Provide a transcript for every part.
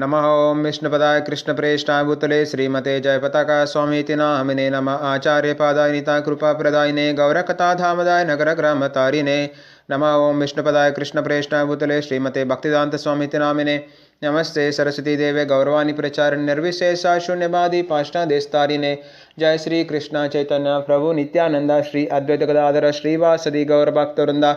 नमः ओं विष्णुपदाय कृष्णप्रेष्ठाय भूतले श्रीमते जयपताका स्वामीति नामिने नमः आचार्यपादाय निताय कृपाप्रदायिने गौरकथाधामदाय नगरग्रामतारिणे नमः ओं विष्णुपदाय कृष्णप्रेष्ठाय भूतले श्रीमते भक्तिदान्त स्वामीति नामिने नमस्ते सरस्वती देवे गौरवाणी प्रचारिणे निर्विशेषा शून्यवादी पाष्टादेशतारिणे जय श्री कृष्ण चैतन्य प्रभु नित्यानंद श्री अद्वैत गदाधर श्रीवासदि गौरभक्तवृंदा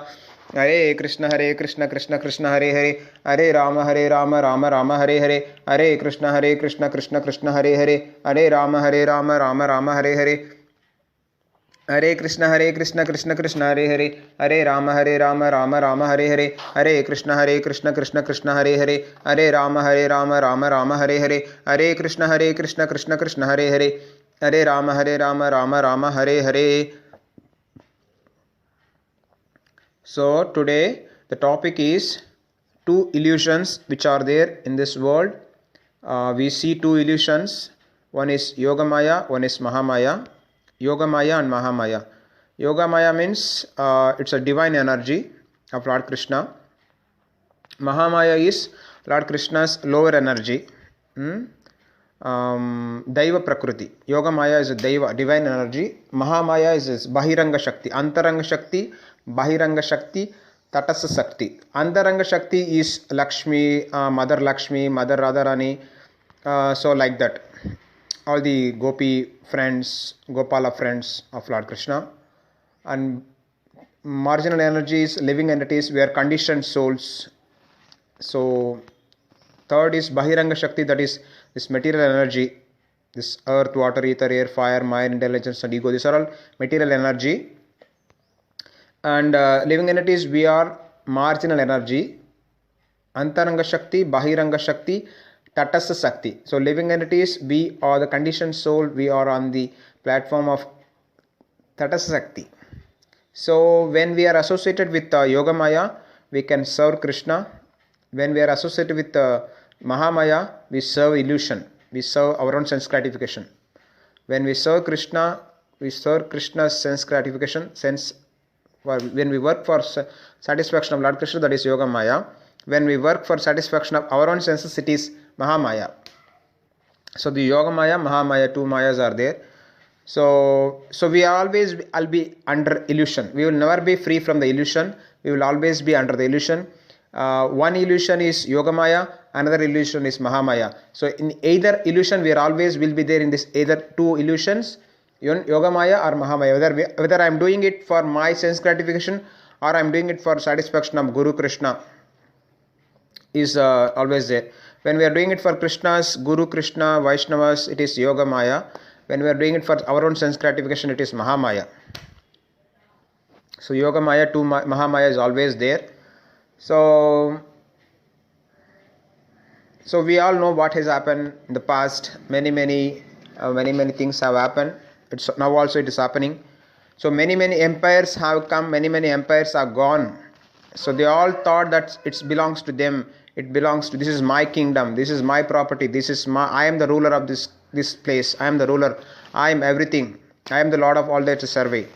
हरे कृष्ण कृष्ण कृष्ण हरे हरे हरे राम राम राम हरे हरे हरे कृष्ण कृष्ण हरे हरे राम राम राम हरे हरे हरे कृष्ण कृष्ण हरे हरे राम राम राम हरे हरे कृष्ण कृष्ण हरे राम राम राम हरे हरे कृष्ण कृष्ण हरे Ram Ram Ram Hare Hare. So today the topic is two illusions which are there in this world. We see two illusions. One is Yogamaya, one is Mahamaya. Yogamaya and Mahamaya. Yogamaya means it's a divine energy of Lord Krishna. Mahamaya is Lord Krishna's lower energy. Daiva Prakriti. Yogamaya is a Daiva, divine energy. Mahamaya is Bahiranga Shakti. Antaranga Shakti, Bahiranga Shakti, Tatasa Shakti. Antaranga Shakti is Lakshmi, Mother Lakshmi, Mother Radharani. So like that. All the Gopi friends, Gopala friends of Lord Krishna. And marginal energies, living entities, we are conditioned souls. So third is Bahiranga Shakti, that is this material energy, this earth, water, ether, air, fire, mind, intelligence and ego. These are all material energy. And living entities, we are marginal energy. Antaranga Shakti, Bahiranga Shakti, Tatasa Shakti. So living entities, we are the conditioned soul, we are on the platform of Tatasa Shakti. So when we are associated with Yogamaya, we can serve Krishna. When we are associated with Mahamaya, we serve illusion. We serve our own sense gratification. When we serve Krishna, we serve Krishna's sense gratification. When we work for satisfaction of Lord Krishna, that is Yogamaya. When we work for satisfaction of our own senses, it is Mahamaya. So the Yogamaya, Mahamaya, two Mayas are there. So we always will be under illusion. We will never be free from the illusion. We will always be under the illusion. One illusion is Yogamaya, another illusion is Mahamaya. So in either illusion, we are always will be there in this either two illusions, Yogamaya or Mahamaya. Whether I am doing it for my sense gratification or I am doing it for satisfaction of Guru Krishna is always there. When we are doing it for Krishna's, Guru Krishna, Vaishnavas, it is Yogamaya. When we are doing it for our own sense gratification, it is Mahamaya. So Yogamaya to Mahamaya is always there. So we all know what has happened in the past. Many things have happened. It's now also it is happening. So many empires have come. Many empires are gone. So they all thought that it belongs to them. It belongs to, this is my kingdom. This is my property. I am the ruler of this place. I am the ruler. I am everything. I am the lord of all that is survey.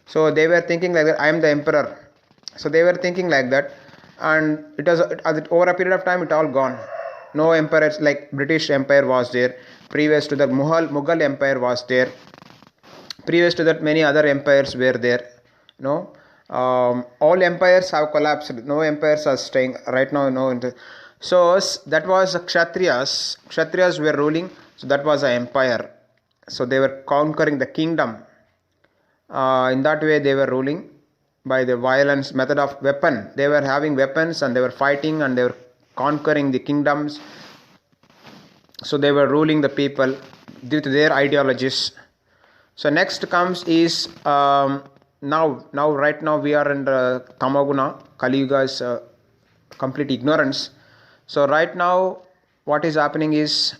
So they were thinking like that. I am the emperor. So they were thinking like that. And it was over a period of time, it all gone. No empires like British Empire was there. Previous to that, Mughal Empire was there. Previous to that, many other empires were there. No, all empires have collapsed. No empires are staying right now. No, so that was Kshatriyas. Kshatriyas were ruling. So that was an empire. So they were conquering the kingdom. In that way, they were ruling by the violence method of weapon. They were having weapons and they were fighting and they were conquering the kingdoms. So they were ruling the people due to their ideologies. So next comes is right now we are in the Tamaguna. Kali Yuga is complete ignorance. So right now what is happening is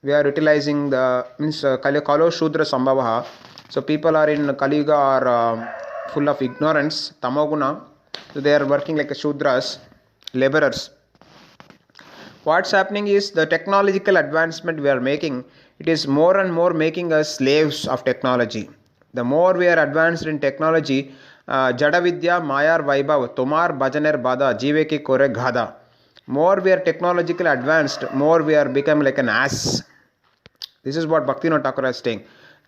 we are utilizing the Kalo Shudra Sambhavaha. So people are in Kali Yuga are full of ignorance, Tamoguna. So they are working like a Shudras, laborers. What's happening is the technological advancement we are making, it is more and more making us slaves of technology. The more we are advanced in technology, Jada Vidya, Mayar Vaibhav, Tomar Bhajaner Bada, Jive ke Kore Ghada. More we are technologically advanced, more we are become like an ass. This is what Bhaktivinoda Thakur is saying.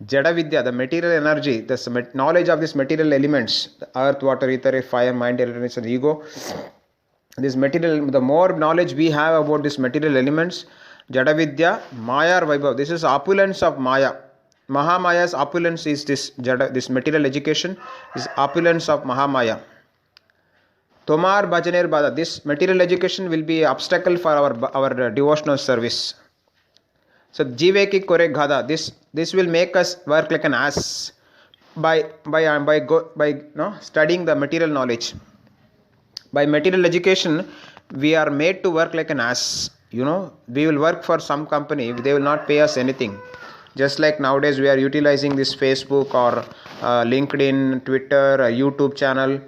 Jada Vidya, the material energy, the knowledge of these material elements, the earth, water, ether, fire, mind, elements, and ego. This material, the more knowledge we have about these material elements, Jada Vidya, Maya or Vaibhav. This is opulence of Maya. Mahamaya's opulence is this material education is opulence of Mahamaya. Tomar Bhajaner Bada. This material education will be obstacle for our devotional service. So Jiveki Kore Ghada. This will make us work like an ass by studying the material knowledge. By material education, we are made to work like an ass. We will work for some company. They will not pay us anything. Just like nowadays we are utilizing this Facebook or LinkedIn, Twitter, YouTube channel.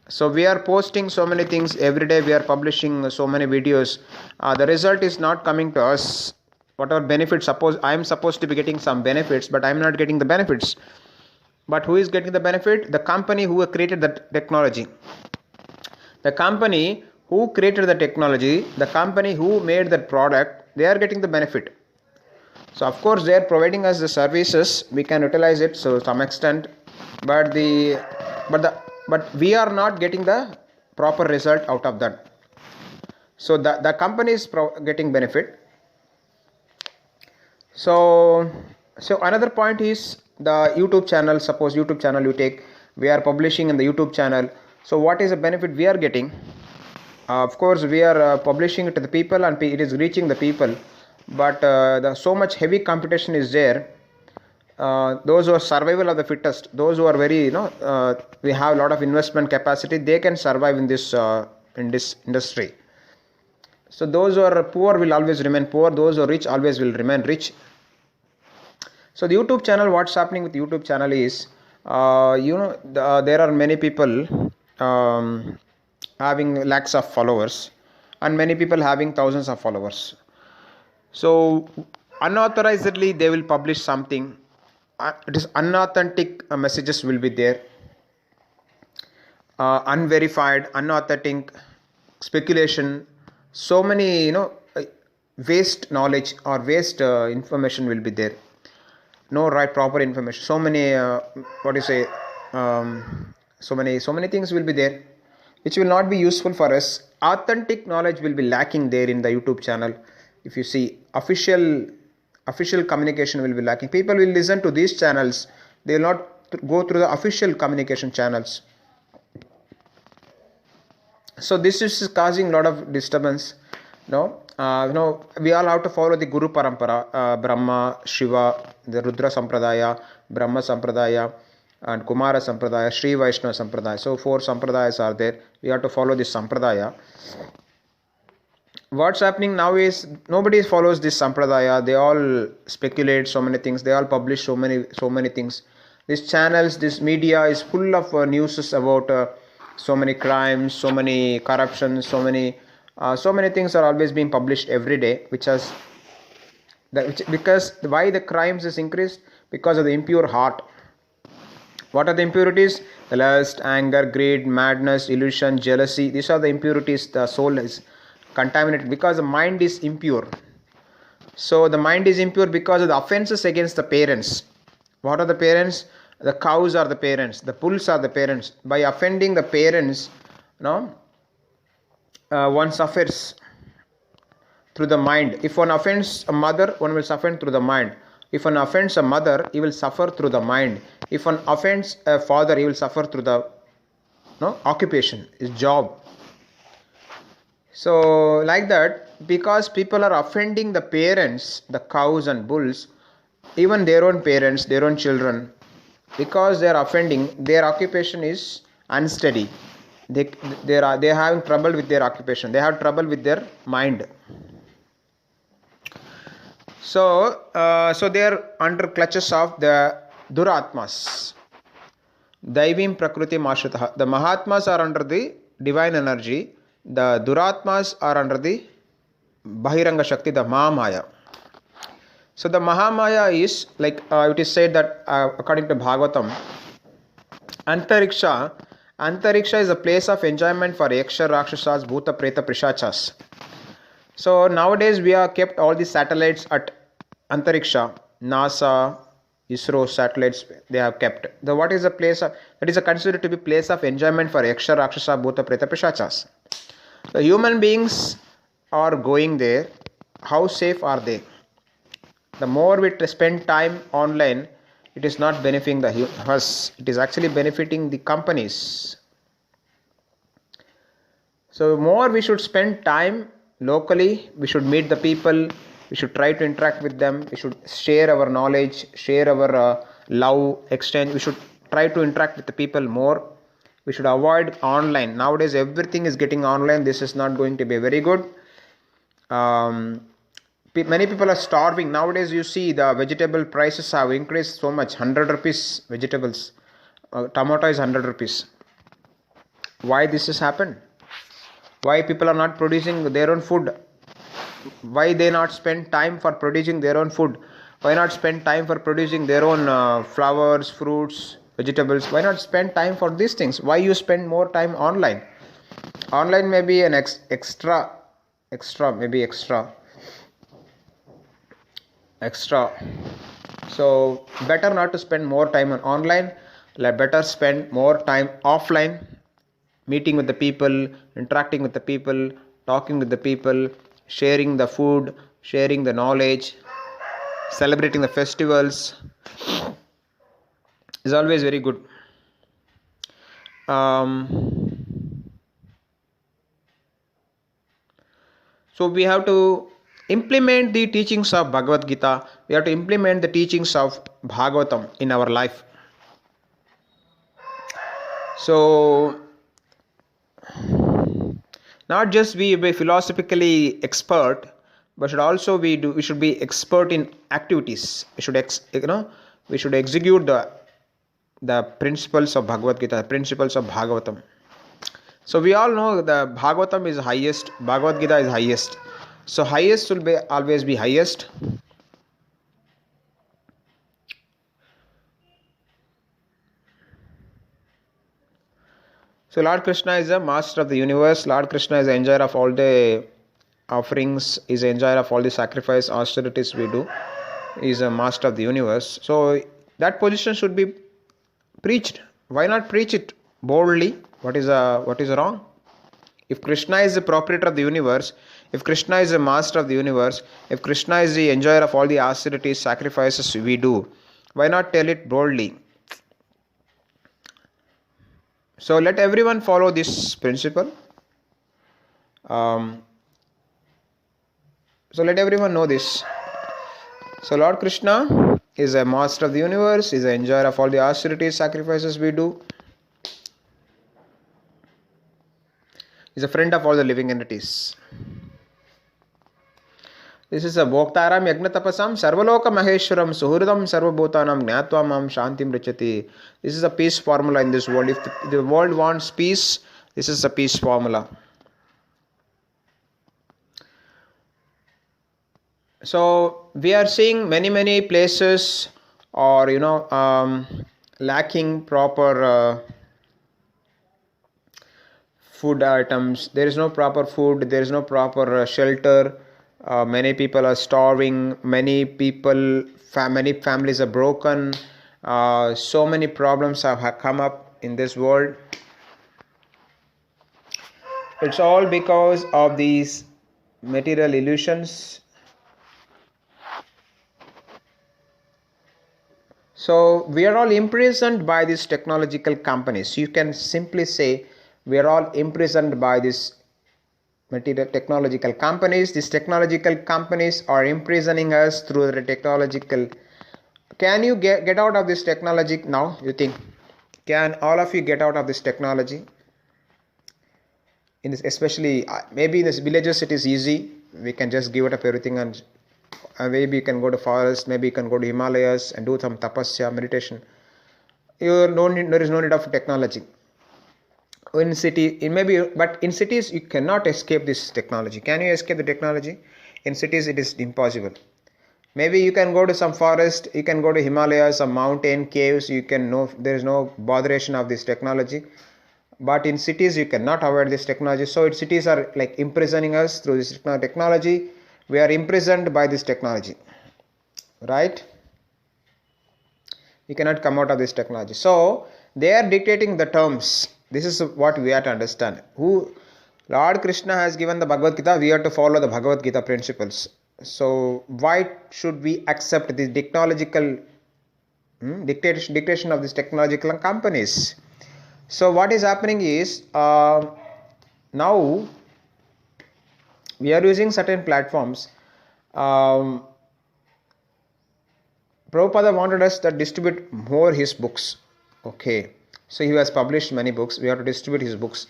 So we are posting so many things every day. We are publishing so many videos. The result is not coming to us. Whatever benefits, suppose I am supposed to be getting some benefits, but I am not getting the benefits. But who is getting the benefit? The company who created the technology. The company who created the technology, the company who made the product, they are getting the benefit. So of course they are providing us the services. We can utilize it to some extent, but we are not getting the proper result out of that. So the company is getting benefit. So another point is the YouTube channel. Suppose YouTube channel we are publishing in the YouTube channel. So what is the benefit we are getting? Of course we are publishing it to the people and it is reaching the people. But so much heavy competition is there. Those who are survival of the fittest, those who are very we have a lot of investment capacity, they can survive in this industry. So those who are poor will always remain poor, those who are rich always will remain rich. So the YouTube channel, what's happening with YouTube channel is there are many people having lakhs of followers and many people having thousands of followers. So unauthorizedly they will publish something. It is unauthentic messages will be there. Unverified, unauthentic speculation. So many waste knowledge or waste information will be there. No right proper information. So many so many things will be there which will not be useful for us. Authentic knowledge will be lacking there in the YouTube channel. If you see, official communication will be lacking. People will listen to these channels. They will not go through the official communication channels. So this is causing a lot of disturbance. We all have to follow the Guru Parampara, Brahma, Shiva, the Rudra Sampradaya, Brahma Sampradaya, and Kumara Sampradaya, Sri Vaishnava Sampradaya. So 4 Sampradayas are there. We have to follow this Sampradaya. What's happening now is nobody follows this Sampradaya. They all speculate so many things. They all publish so many things. These channels, this media is full of news about so many crimes, so many corruptions, so many things are always being published every day, because why the crimes is increased? Because of the impure heart. What are the impurities? The lust, anger, greed, madness, illusion, jealousy. These are the impurities. The soul is contaminated because the mind is impure. So the mind is impure because of the offenses against the parents. What are the parents? The cows are the parents. The bulls are the parents. By offending the parents, one suffers through the mind. If one offends a mother, one will suffer through the mind. If one offends a mother, he will suffer through the mind. If one offends a father, he will suffer through the occupation, his job. So like that, because people are offending the parents, the cows and bulls, even their own parents, their own children, because they are offending, their occupation is unsteady. They are having trouble with their occupation. They have trouble with their mind. So they are under clutches of the Duratmas. Daivim Prakriti Mashritah. The Mahatmas are under the divine energy. The Duratmas are under the Bahiranga Shakti, the Mahamaya. So the Mahamaya is like it is said that according to Bhagavatam, Antariksha is a place of enjoyment for Yaksha, Rakshasas, Bhuta, Preta, Prishachas. So nowadays we are kept all the satellites at Antariksha, NASA, ISRO satellites they have kept. The what is a place of that is a considered to be place of enjoyment for Yaksha, Rakshasa, Bhuta, Preta, Pishachas. The human beings are going there. How safe are they? The more we spend time online, it is not benefiting us. It is actually benefiting the companies. So more we should spend time locally. We should meet the people. We should try to interact with them. We should share our knowledge, share our love, exchange. We should try to interact with the people more. We should avoid online. Nowadays everything is getting online. This is not going to be very good. Many people are starving nowadays. You see the vegetable prices have increased so much. 100 rupees vegetables, tomato is 100 rupees. Why this has happened? Why people are not producing their own food? Why they not spend time for producing their own food? Why not spend time for producing their own flowers, fruits, vegetables? Why not spend time for these things? Why you spend more time online? Online may be an extra, maybe extra. So better not to spend more time on online. Better spend more time offline, meeting with the people, interacting with the people, talking with the people, sharing the food, sharing the knowledge, celebrating the festivals is always very good. So we have to implement the teachings of Bhagavad Gita. We have to implement the teachings of Bhagavatam in our life. So not just we be philosophically expert, but should also we should be expert in activities. We should we should execute the principles of Bhagavad Gita, the principles of Bhagavatam. So we all know the Bhagavatam is highest, Bhagavad Gita is highest. So highest will be always be highest. So Lord Krishna is the master of the universe. Lord Krishna is the enjoyer of all the offerings, is the enjoyer of all the sacrifice, austerities we do. He is a master of the universe. So that position should be preached. Why not preach it boldly? What is wrong? If Krishna is the proprietor of the universe, if Krishna is the master of the universe, if Krishna is the enjoyer of all the austerities, sacrifices we do, why not tell it boldly? So let everyone follow this principle. So let everyone know this. So Lord Krishna is a master of the universe, is the enjoyer of all the austerities, sacrifices we do. Is a friend of all the living entities. This is a Bhoktaram Yagnatapasam Sarvaloka Maheshwaram Suhridam Sarvabhutanam Gnatva Mam Shantim Richati. This is a peace formula in this world. If the world wants peace, this is a peace formula. So we are seeing many places or lacking proper food items. There is no proper food, there is no proper shelter. Many people are starving, many families are broken. So many problems have come up in this world. It's all because of these material illusions. So we are all imprisoned by these technological companies. You can simply say we are all imprisoned by these material technological companies. These technological companies are imprisoning us through the technological. Can you get out of this technology now? You think? Can all of you get out of this technology? In this, especially maybe in this villages, it is easy. We can just give it up everything, and maybe you can go to forest. Maybe you can go to Himalayas and do some tapasya meditation. There is no need of technology. In cities you cannot escape this technology. Can you escape the technology? In cities it is impossible. Maybe you can go to some forest, you can go to Himalayas, some mountain caves. You can know there is no botheration of this technology. But in cities you cannot avoid this technology. So cities are like imprisoning us through this technology. We are imprisoned by this technology, right? We cannot come out of this technology. So they are dictating the terms. This is what we have to understand. Who Lord Krishna has given the Bhagavad Gita, we have to follow the Bhagavad Gita principles. So why should we accept the technological dictation of these technological companies? So what is happening is now we are using certain platforms. Prabhupada wanted us to distribute more his books. Okay, so he has published many books. We have to distribute his books.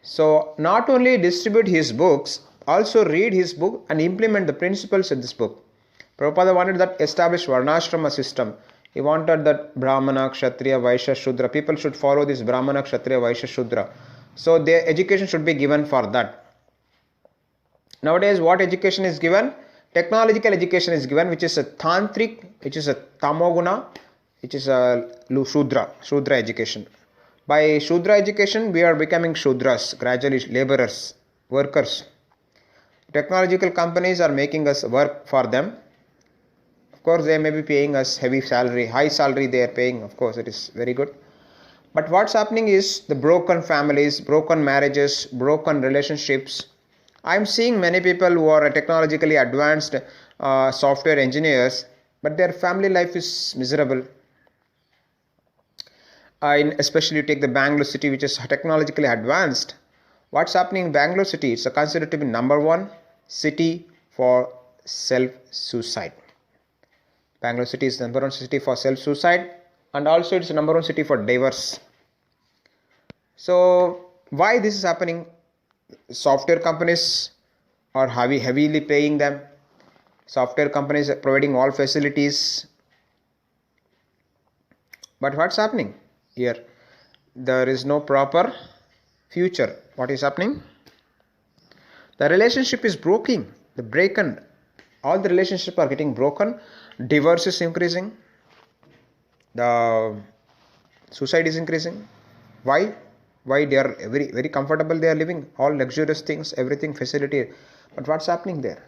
So not only distribute his books, also read his book and implement the principles in this book. Prabhupada wanted that established Varnashrama system. He wanted that Brahmana, Kshatriya, Vaishya, Shudra. People should follow this Brahmana, Kshatriya, Vaishya, Shudra. So their education should be given for that. Nowadays, what education is given? Technological education is given, which is a Tantric, which is a Tamoguna, which is a Shudra education. By Shudra education, we are becoming Shudras, gradually laborers, workers. Technological companies are making us work for them. Of course, they may be paying us heavy salary, high salary they are paying. Of course, it is very good. But what's happening is the broken families, broken marriages, broken relationships. I'm seeing many people who are technologically advanced software engineers, but their family life is miserable. Especially you take the Bangalore city, which is technologically advanced. What's happening in Bangalore city? It's considered to be number one city for self-suicide. Bangalore city is the number one city for self-suicide, and also it's the number one city for divorce. So why this is happening? Software companies are heavily paying them. Software companies are providing all facilities. But what's happening here? There is no proper future. What is happening? The relationship is broken. All the relationships are getting broken. Divorce is increasing. The suicide is increasing. Why? They are very, very comfortable. They are living all luxurious things, everything facility. But what's happening there?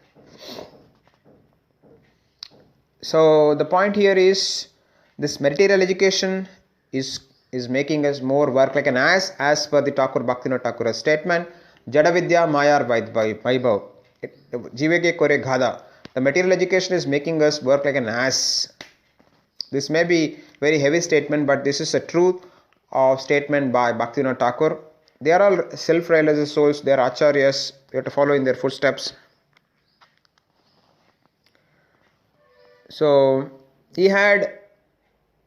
So the point here is this material education is making us more work like an ass, as per the Thakur Bhaktivinoda Thakur's statement. Jadavidya Mayar Vaibhav. Jivege Kore Ghada. The material education is making us work like an ass. This may be very heavy statement, but this is a truth of statement by Bhaktivinoda Thakur. They are all self-realized souls. They are acharyas. We have to follow in their footsteps. So he had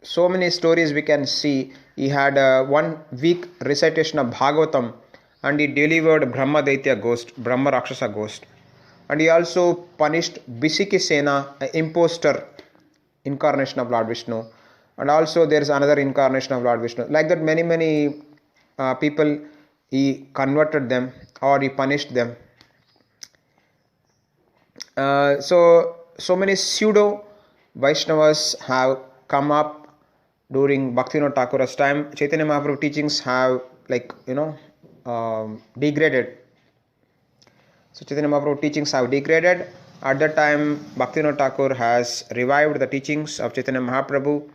so many stories we can see. He had 1 week recitation of Bhagavatam, and he delivered Brahma Daitya ghost, Brahma Rakshasa ghost. And he also punished Bisiki Sena, an imposter incarnation of Lord Vishnu. And also there is another incarnation of Lord Vishnu. Like that, many people, he converted them or he punished them. So many pseudo Vaishnavas have come up during Bhaktivinoda Thakur's time. Chaitanya Mahaprabhu teachings have degraded. So Chaitanya Mahaprabhu teachings have degraded. At that time, Bhaktivinoda Thakur has revived the teachings of Chaitanya Mahaprabhu.